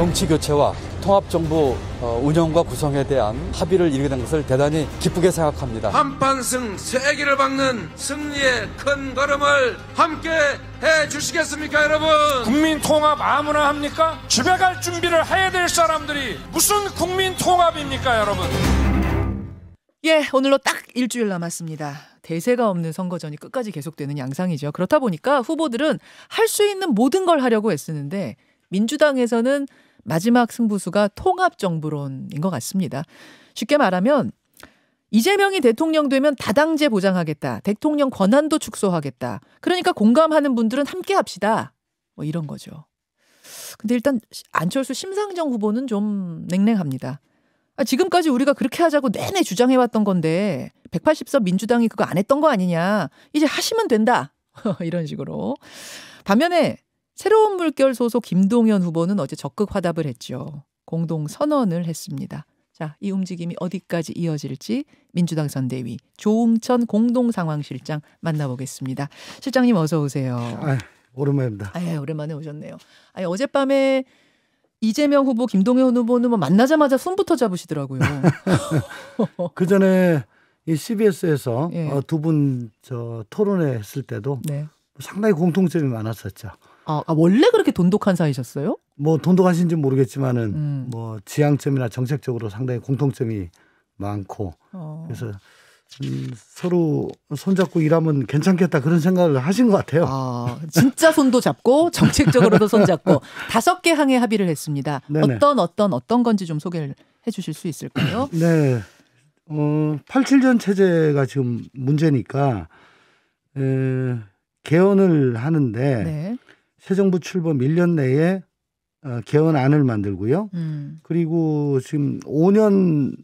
정치 교체와 통합정부 운영과 구성에 대한 합의를 이루게 된 것을 대단히 기쁘게 생각합니다. 한판승 세기를 박는 승리의 큰 걸음을 함께 해주시겠습니까, 여러분? 국민 통합 아무나 합니까? 집에 갈 준비를 해야 될 사람들이 무슨 국민 통합입니까, 여러분? 예, 오늘로 딱 일주일 남았습니다. 대세가 없는 선거전이 끝까지 계속되는 양상이죠. 그렇다 보니까 후보들은 할 수 있는 모든 걸 하려고 애쓰는데 민주당에서는 마지막 승부수가 통합정부론인 것 같습니다. 쉽게 말하면 이재명이 대통령 되면 다당제 보장하겠다. 대통령 권한도 축소하겠다. 그러니까 공감하는 분들은 함께 합시다. 뭐 이런 거죠. 근데 일단 안철수 심상정 후보는 좀 냉랭합니다. 지금까지 우리가 그렇게 하자고 내내 주장해왔던 건데 180석 민주당이 그거 안 했던 거 아니냐. 이제 하시면 된다. 이런 식으로. 반면에 새로운 물결 소속 김동연 후보는 어제 적극 화답을 했죠. 공동 선언을 했습니다. 자, 이 움직임이 어디까지 이어질지 민주당 선대위 조응천 공동상황실장 만나보겠습니다. 실장님 어서 오세요. 오랜만입니다. 오랜만에 오셨네요. 어젯밤에 이재명 후보, 김동연 후보는 뭐 만나자마자 손부터 잡으시더라고요. 그 전에 이 CBS에서 예. 두 분 토론회 했을 때도 네. 상당히 공통점이 많았었죠. 원래 그렇게 돈독한 사이셨어요? 뭐 돈독하신지 모르겠지만은 뭐 지향점이나 정책적으로 상당히 공통점이 많고 그래서 서로 손잡고 일하면 괜찮겠다 그런 생각을 하신 것 같아요. 진짜 손도 잡고 정책적으로도 손잡고 5개 항에 합의를 했습니다. 네네. 어떤 건지 좀 소개를 해 주실 수 있을까요? 네. 87전 체제가 지금 문제니까 개헌을 하는데 네. 새 정부 출범 1년 내에 개헌안을 만들고요. 그리고 지금 5년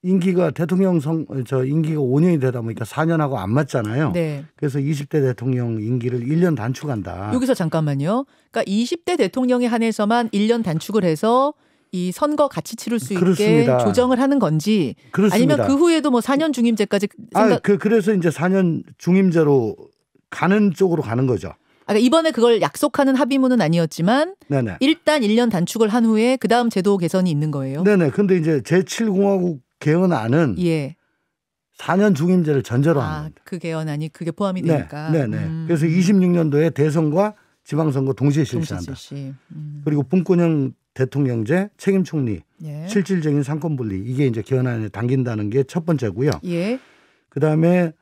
임기가 임기가 5년이 되다 보니까 4년하고 안 맞잖아요. 네. 그래서 20대 대통령 임기를 1년 단축한다. 여기서 잠깐만요. 그러니까 20대 대통령에 한해서만 1년 단축을 해서 이 선거 같이 치를 수 그렇습니다. 있게 조정을 하는 건지 그렇습니다. 아니면 그 후에도 뭐 4년 중임제까지 그래서 이제 4년 중임제로 가는 쪽으로 가는 거죠. 그러니까 이번에 그걸 약속하는 합의문은 아니었지만 네네. 일단 1년 단축을 한 후에 그다음 제도 개선이 있는 거예요. 네네. 근데 이제 제7공화국 개헌안은 예. 4년 중임제를 전제로 하는 겁니다. 그 개헌안이 그게 포함이 되니까. 네네. 그래서 26년도에 대선과 지방선거 동시에 실시한다. 그리고 분권형 대통령제, 책임 총리, 예. 실질적인 상권 분리 이게 이제 개헌안에 담긴다는 게 첫 번째고요. 예. 그다음에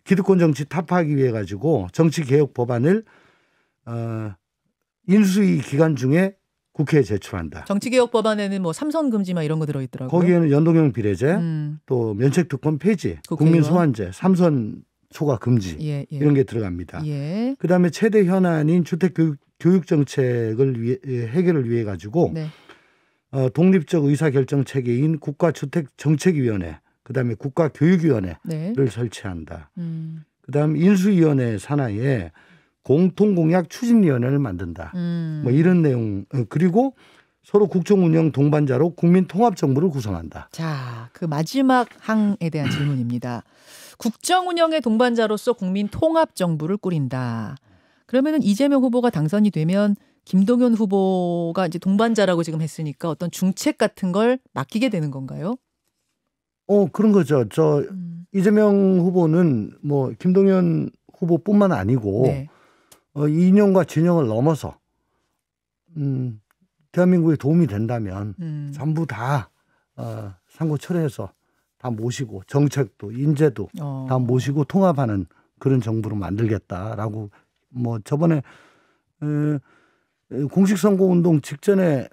기득권 정치 타파하기 위해 가지고 정치 개혁 법안을 인수위 기간 중에 국회에 제출한다. 정치개혁 법안에는 뭐 삼선 금지 막 이런 거 들어있더라고요. 거기에는 연동형 비례제, 또 면책특권 폐지, 국민 소환제, 삼선 초과 금지 이런 게 들어갑니다. 예. 그다음에 최대 현안인 주택 교육 정책을 해결을 위해 가지고 네. 독립적 의사결정 체계인 국가주택정책위원회, 그다음에 국가교육위원회를 네. 설치한다. 그다음 인수위원회 산하에 공통공약 추진위원회를 만든다. 뭐 이런 내용. 그리고 서로 국정운영 동반자로 국민통합정부를 구성한다. 자, 그 마지막 항에 대한 질문입니다. 국정운영의 동반자로서 국민통합정부를 꾸린다. 그러면은 이재명 후보가 당선이 되면 김동연 후보가 이제 동반자라고 지금 했으니까 어떤 중책 같은 걸 맡기게 되는 건가요? 그런 거죠. 이재명 후보는 뭐 김동연 후보뿐만 아니고 네. 이념과 진영을 넘어서 대한민국에 도움이 된다면 전부 다 상고 철회해서 다 모시고 정책도 인재도 다 모시고 통합하는 그런 정부로 만들겠다라고 뭐 저번에 공식 선거 운동 직전에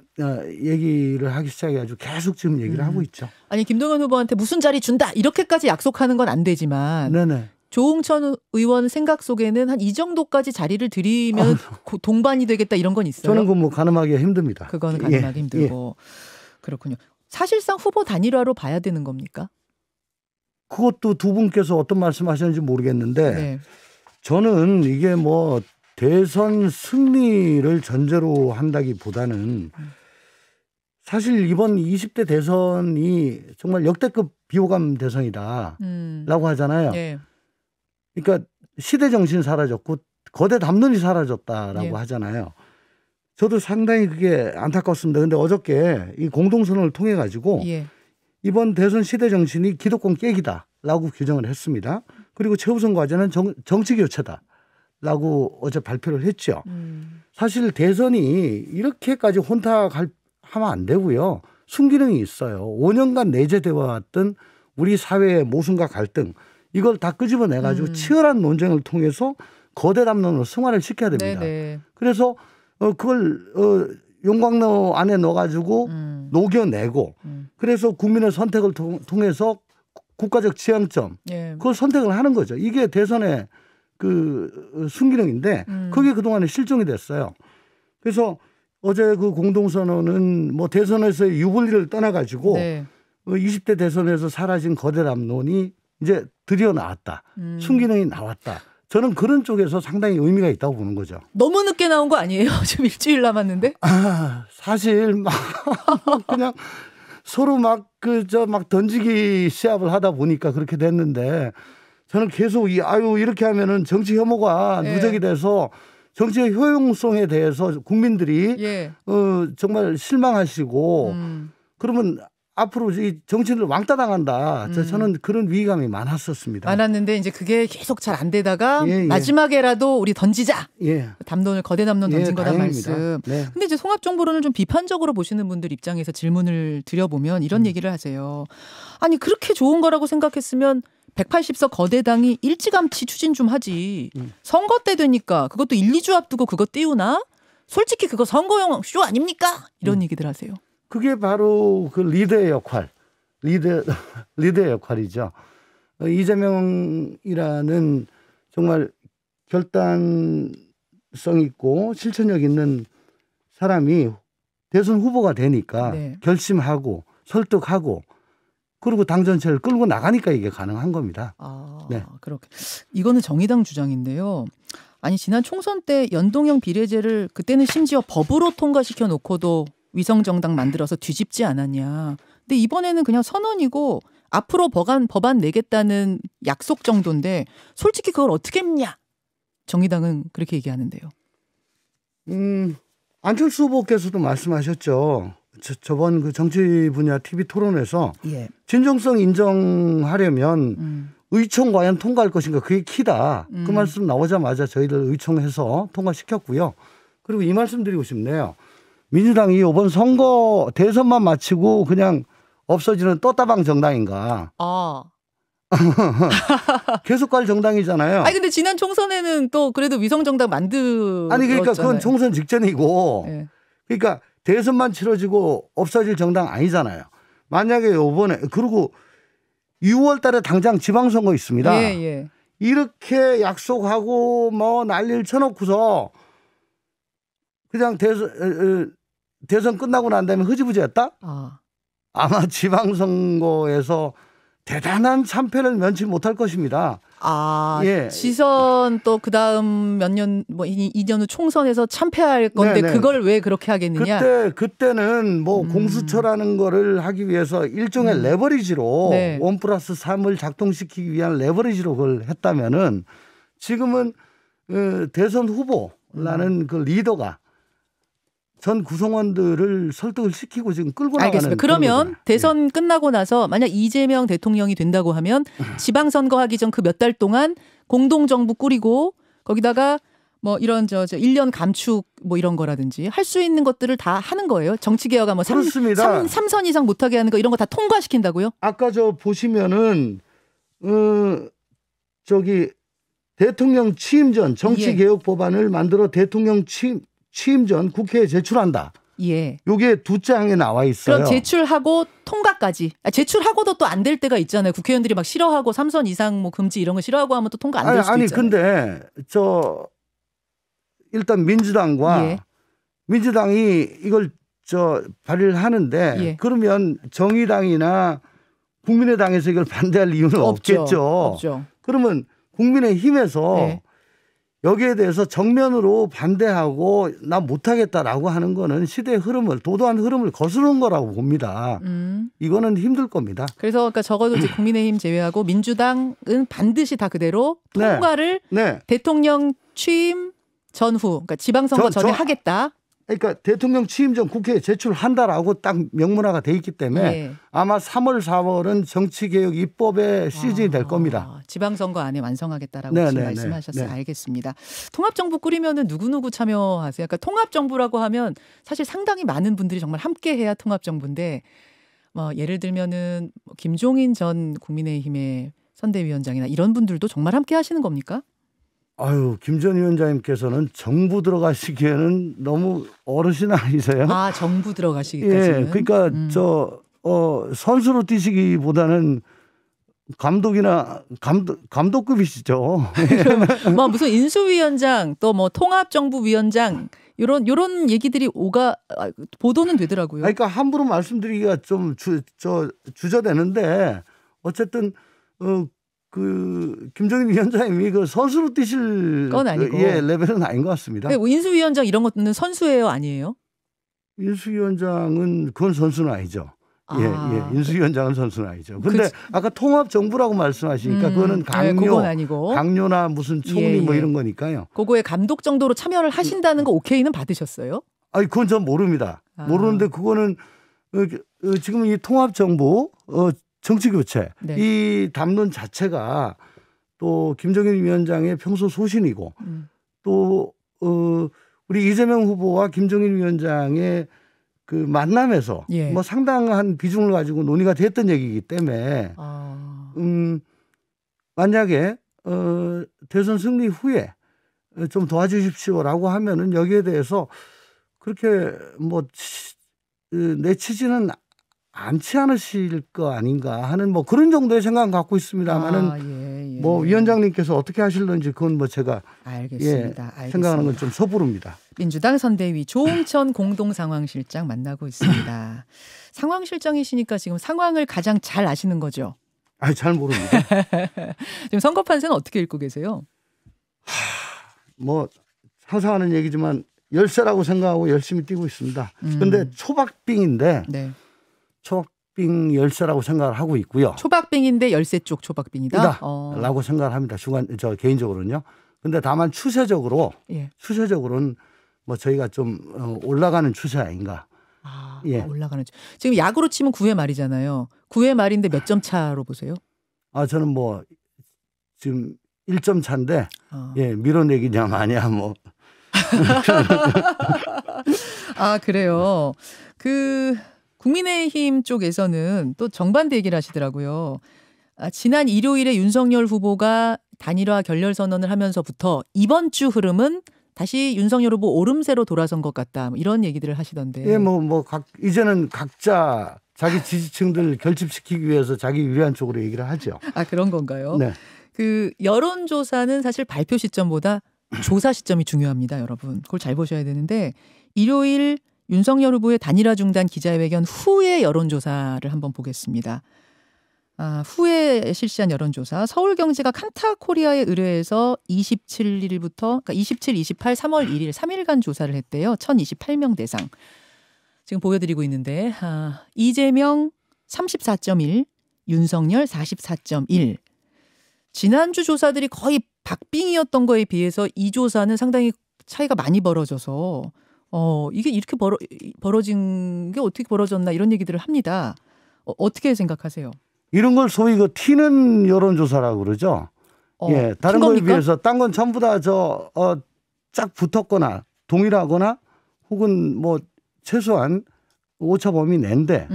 얘기를 하기 시작해가지고 계속 지금 얘기를 하고 있죠. 아니 김동연 후보한테 무슨 자리 준다 이렇게까지 약속하는 건 안 되지만 네네. 조응천 의원 생각 속에는 한 이 정도까지 자리를 드리면 동반이 되겠다 이런 건 있어요? 저는 그 뭐 가늠하기가 힘듭니다. 그건 가늠하기 힘들고. 그렇군요. 사실상 후보 단일화로 봐야 되는 겁니까? 그것도 두 분께서 어떤 말씀하셨는지 모르겠는데 네. 저는 이게 뭐 대선 승리를 전제로 한다기보다는 사실 이번 20대 대선이 정말 역대급 비호감 대선이다라고 하잖아요. 네. 그러니까 시대 정신 사라졌고 거대 담론이 사라졌다라고 예. 하잖아요. 저도 상당히 그게 안타깝습니다. 근데 어저께 이 공동선언을 통해 가지고 예. 이번 대선 시대 정신이 기득권 깨기다라고 규정을 했습니다. 그리고 최우선 과제는 정치 교체다라고 어제 발표를 했죠. 사실 대선이 이렇게까지 혼탁하면 안 되고요. 순기능이 있어요. 5년간 내재되어 왔던 우리 사회의 모순과 갈등 이걸 다 끄집어내 가지고 치열한 논쟁을 통해서 거대 담론으로 승화를 시켜야 됩니다. 네네. 그래서 그걸 용광로 안에 넣어가지고 녹여내고 그래서 국민의 선택을 통해서 국가적 지향점 예. 그걸 선택을 하는 거죠. 이게 대선의 그 순기능인데 그게 그동안에 실종이 됐어요. 그래서 어제 그 공동선언은 뭐 대선에서의 유불리를 떠나가지고 네. 20대 대선에서 사라진 거대 담론이 이제 드디어 나왔다. 순기능이 나왔다. 저는 그런 쪽에서 상당히 의미가 있다고 보는 거죠. 너무 늦게 나온 거 아니에요? 지금 일주일 남았는데? 사실 막 그냥 서로 막 던지기 시합을 하다 보니까 그렇게 됐는데 저는 계속 이렇게 하면은 정치 혐오가 예. 누적이 돼서 정치의 효용성에 대해서 국민들이 예. 정말 실망하시고 그러면 앞으로 이 정치인들 왕따 당한다. 저는 그런 위기감이 많았었습니다. 많았는데 이제 그게 계속 잘 안 되다가 예. 마지막에라도 우리 던지자. 예. 담론을 거대 담론 던진 거다 다행입니다. 말씀. 네. 근데 이제 송합정보론을 좀 비판적으로 보시는 분들 입장에서 질문을 드려보면 이런 얘기를 하세요. 아니 그렇게 좋은 거라고 생각했으면 180석 거대당이 일찌감치 추진 좀 하지. 선거 때 되니까 그것도 1, 2주 앞두고 그거 띄우나? 솔직히 그거 선거용 쇼 아닙니까? 이런 얘기들 하세요. 그게 바로 그 리더의 역할, 리더의 역할이죠. 이재명이라는 정말 결단성 있고 실천력 있는 사람이 대선 후보가 되니까 네. 결심하고 설득하고 그리고 당 전체를 끌고 나가니까 이게 가능한 겁니다. 아, 네. 그렇게. 이거는 정의당 주장인데요. 아니 지난 총선 때 연동형 비례제를 그때는 심지어 법으로 통과시켜 놓고도 위성정당 만들어서 뒤집지 않았냐. 근데 이번에는 그냥 선언이고 앞으로 법안 내겠다는 약속 정도인데 솔직히 그걸 어떻게 믿냐. 정의당은 그렇게 얘기하는데요. 안철수 후보께서도 말씀하셨죠. 저번 그 정치 분야 TV 토론에서 예. 진정성 인정하려면 의총 과연 통과할 것인가 그게 키다. 그 말씀 나오자마자 저희들 의총해서 통과시켰고요. 그리고 이 말씀 드리고 싶네요. 민주당이 이번 선거 대선만 마치고 그냥 없어지는 떴다방 정당인가. 아. 계속 갈 정당이잖아요. 아니 근데 지난 총선에는 또 그래도 위성정당 만들었잖아요. 아니 그러니까 그건 총선 직전이고 예. 그러니까 대선만 치러지고 없어질 정당 아니잖아요. 만약에 이번에 그리고 6월 달에 당장 지방선거 있습니다. 예, 예. 이렇게 약속하고 뭐 난리를 쳐놓고서 그냥 대선 끝나고 난 다음에 흐지부지했다? 아. 아마 지방선거에서 대단한 참패를 면치 못할 것입니다. 아, 예. 지선 또 그다음 몇 년 뭐 2년 후 총선에서 참패할 건데 네네. 그걸 왜 그렇게 하겠느냐? 그때는 뭐 공수처라는 거를 하기 위해서 일종의 레버리지로 네. 1+3을 작동시키기 위한 레버리지로 그걸 했다면은 지금은 대선 후보라는 그 리더가 전 구성원들을 설득을 시키고 지금 끌고 나가는. 알겠습니다. 그러면 거잖아요. 대선 끝나고 나서 만약 이재명 대통령이 된다고 하면 지방선거 하기 전 그 몇 달 동안 공동정부 꾸리고 거기다가 뭐 이런 저 1년 감축 뭐 이런 거라든지 할 수 있는 것들을 다 하는 거예요. 정치개혁아 뭐 그렇습니다. 3선 이상 못하게 하는 거 이런 거 다 통과시킨다고요? 아까 저 보시면은 저기 대통령 취임 전 정치개혁 법안을 만들어 대통령 취임 전 국회에 제출한다. 예. 요게 두 장에 나와 있어요. 그럼 제출하고 통과까지. 제출하고도 또 안 될 때가 있잖아요. 국회의원들이 막 싫어하고 3선 이상 뭐 금지 이런 거 싫어하고 하면 또 통과 안 될 수도 아니 있잖아요. 근데 일단 민주당과 예. 민주당이 이걸 발의를 하는데 예. 그러면 정의당이나 국민의당에서 이걸 반대할 이유는 없겠죠. 없죠. 그러면 국민의힘에서 네. 여기에 대해서 정면으로 반대하고 나 못하겠다라고 하는 거는 시대의 흐름을 도도한 흐름을 거스르는 거라고 봅니다. 이거는 힘들 겁니다. 그래서 그러니까 적어도 이제 국민의힘 제외하고 민주당은 반드시 다 그대로 통과를 네. 대통령 취임 전후, 그러니까 지방선거 전에 하겠다. 그러니까 대통령 취임 전 국회에 제출한다라고 딱 명문화가 돼 있기 때문에 예. 아마 3월, 4월은 정치개혁 입법의 시즌이 될 겁니다. 지방선거 안에 완성하겠다라고 네, 지금 네, 말씀하셨어요. 네. 알겠습니다. 통합정부 꾸리면은 누구누구 참여하세요? 그러니까 통합정부라고 하면 사실 상당히 많은 분들이 정말 함께해야 통합정부인데 뭐 예를 들면은 김종인 전 국민의힘의 선대위원장이나 이런 분들도 정말 함께 하시는 겁니까? 아유, 김 전 위원장님께서는 정부 들어가시기에는 너무 어르신 아니세요? 아, 정부 들어가시기까지는. 예, 그러니까 선수로 뛰시기보다는 감독이나 감독급이시죠. 뭐 무슨 인수위원장 또 뭐 통합정부위원장 요런 얘기들이 보도는 되더라고요. 그러니까 함부로 말씀드리기가 좀 주저되는데 어쨌든 그 김종인 위원장님이 그 선수로 뛰실 건 아니고. 레벨은 아닌 것 같습니다. 인수위원장 이런 것들은 선수예요, 아니에요? 인수위원장은 그건 선수는 아니죠. 아. 인수위원장은 선수는 아니죠. 근데 아까 통합 정부라고 말씀하시니까 그거는 그건 아니고. 강요나 무슨 총리 뭐 예. 이런 거니까요. 그거에 감독 정도로 참여를 하신다는 거 오케이는 받으셨어요? 아니 그건 전 모릅니다. 모르는데 그거는 지금 이 통합 정부 정치 교체 네. 이 담론 자체가 또 김정인 위원장의 평소 소신이고 또 우리 이재명 후보와 김정인 위원장의 그 만남에서 예. 뭐 상당한 비중을 가지고 논의가 됐던 얘기이기 때문에 만약에 대선 승리 후에 좀 도와주십시오라고 하면은 여기에 대해서 그렇게 뭐 내치지는 않지 않으실 거 아닌가 하는 뭐 그런 정도의 생각은 갖고 있습니다만은 뭐 위원장님께서 어떻게 하실런지 그건 뭐 제가 알겠습니다. 생각하는 건 좀 서부릅니다. 민주당 선대위 조홍천 공동상황실장 만나고 있습니다. 상황실장이시니까 지금 상황을 가장 잘 아시는 거죠? 잘 모릅니다. 지금 선거 판세는 어떻게 읽고 계세요? 뭐 항상 하는 얘기지만 열세라고 생각하고 열심히 뛰고 있습니다. 그런데 초박빙인데 네. 초박빙 열세라고 생각을 하고 있고요. 초박빙인데 열세 쪽 초박빙이다? 라고 생각을 합니다. 저 개인적으로는요. 근데 다만 추세적으로는 뭐 저희가 좀 올라가는 추세 아닌가. 올라가는 지금 야구로 치면 9회 말이잖아요. 9회 말인데 몇 점 차로 보세요? 저는 뭐 지금 1점 차인데 밀어내기냐 마냐 뭐. 그래요. 국민의힘 쪽에서는 또 정반대 얘기를 하시더라고요. 지난 일요일에 윤석열 후보가 단일화 결렬 선언을 하면서부터 이번 주 흐름은 다시 윤석열 후보 오름세로 돌아선 것 같다. 이런 얘기들을 하시던데. 이제는 각자 자기 지지층들 결집시키기 위해서 자기 유리한 쪽으로 얘기를 하죠. 그런 건가요? 네. 여론조사는 사실 발표 시점보다 조사 시점이 중요합니다, 여러분. 그걸 잘 보셔야 되는데 일요일 윤석열 후보의 단일화 중단 기자회견 후의 여론조사를 한번 보겠습니다. 후에 실시한 여론조사 서울경제가 칸타코리아에 의뢰해서 27일부터 그러니까 27, 28, 3월 1일 3일간 조사를 했대요. 1028명 대상. 지금 보여드리고 있는데 이재명 34.1, 윤석열 44.1. 지난주 조사들이 거의 박빙이었던 거에 비해서 이 조사는 상당히 차이가 많이 벌어져서 이게 이렇게 벌어진 게 어떻게 벌어졌나 이런 얘기들을 합니다. 어떻게 생각하세요? 이런 걸 소위 튀는 여론조사라고 그러죠. 다른 거에 비해서 딴 건 전부 다 쫙 붙었거나 동일하거나 혹은 뭐 최소한 오차 범위 내인데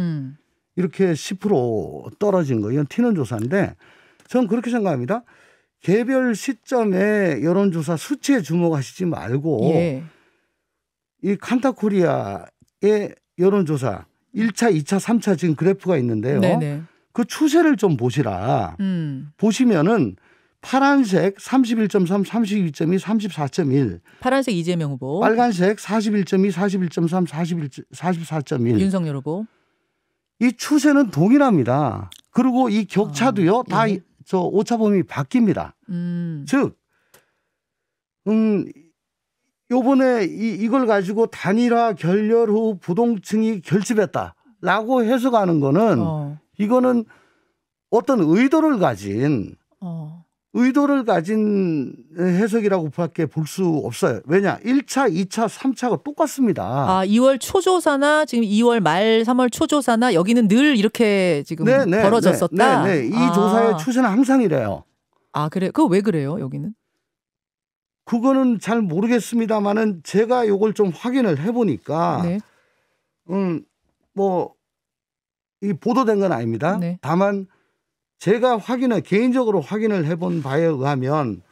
이렇게 10% 떨어진 거 이건 튀는 조사인데 저는 그렇게 생각합니다. 개별 시점에 여론조사 수치에 주목하시지 말고 이 칸타코리아의 여론조사 1차, 2차, 3차 지금 그래프가 있는데요. 네네. 그 추세를 좀 보시라. 보시면은 파란색 31.3, 32.2, 34.1. 파란색 이재명 후보. 빨간색 41.2, 41.3, 44.1. 윤석열 후보. 이 추세는 동일합니다. 그리고 이 격차도요. 다 저 오차범위 바뀝니다. 즉, 요번에 이걸 가지고 단일화 결렬 후 부동층이 결집했다라고 해석하는 거는 이거는 어떤 의도를 가진 의도를 가진 해석이라고 밖에 볼 수 없어요. 왜냐? 1차, 2차, 3차가 똑같습니다. 아, 2월 초조사나 지금 2월 말 3월 초조사나 여기는 늘 이렇게 지금 벌어졌었다. 네. 이 조사의 추세는 항상 이래요. 아, 그래. 그거 왜 그래요, 여기는? 그거는 잘 모르겠습니다만은 제가 요걸 좀 확인을 해보니까 네. 뭐 이 보도된 건 아닙니다. 네. 다만 제가 개인적으로 확인을 해본 바에 의하면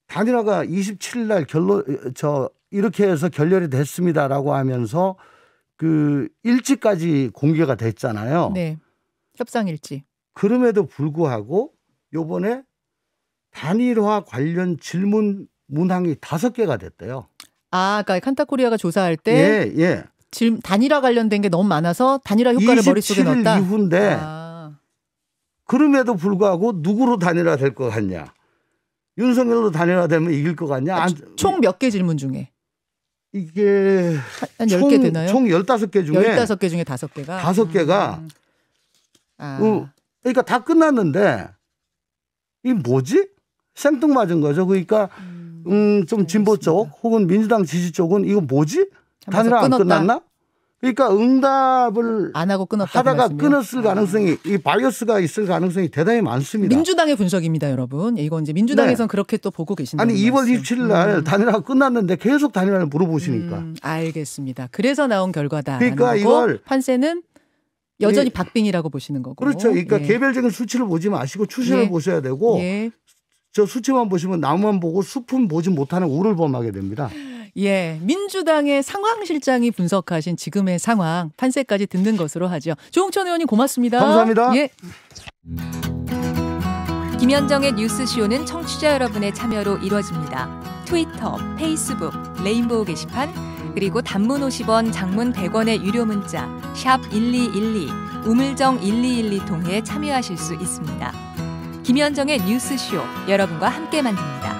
단일화가 27일 날 이렇게 해서 결렬이 됐습니다라고 하면서 그 일지까지 공개가 됐잖아요. 네. 협상 일지. 그럼에도 불구하고 요번에 단일화 관련 질문 문항이 5개가 됐대요. 아, 그러니까 칸타코리아가 조사할 때 예. 단일화 관련된 게 너무 많아서 단일화 효과를 머릿속에 넣었다. 27일 이후인데 아. 그럼에도 불구하고 누구로 단일화 될 것 같냐? 윤석열로 단일화되면 이길 것 같냐? 총 몇 개 질문 중에? 이게 한 10개 되나요? 총 15개 중에 15개 중에 5개가? 5개가 그러니까 다 끝났는데 이 뭐지? 생뚱맞은 거죠. 그러니까 좀 진보 쪽 혹은 민주당 지지 쪽은 이거 뭐지? 단일화 안 끝났나? 그러니까 응답을 안 하고 끊었다 하다가 끊었을 가능성이 이 바이어스가 있을 가능성이 대단히 많습니다. 민주당의 분석입니다, 여러분. 이건 이제 민주당에서는 그렇게 또 보고 계신다. 아니 2월 27일 날 단일화가 끝났는데 계속 단일화를 물어보시니까. 알겠습니다. 그래서 나온 결과다. 그러니까 이걸 판세는 여전히 박빙이라고 보시는 거고. 그렇죠. 그러니까 개별적인 수치를 보지 마시고 추세를 보셔야 되고 저 수치만 보시면 나무만 보고 숲은 보지 못하는 우를 범하게 됩니다. 예, 민주당의 상황실장이 분석하신 지금의 상황 판세까지 듣는 것으로 하죠. 조홍천 의원님 고맙습니다. 감사합니다. 예. 김현정의 뉴스쇼는 청취자 여러분의 참여로 이루어집니다. 트위터, 페이스북, 레인보우 게시판, 그리고 단문 50원, 장문 100원의 유료 문자 샵 1212, 우물정 1212 통해 참여하실 수 있습니다. 김현정의 뉴스쇼, 여러분과 함께 만듭니다.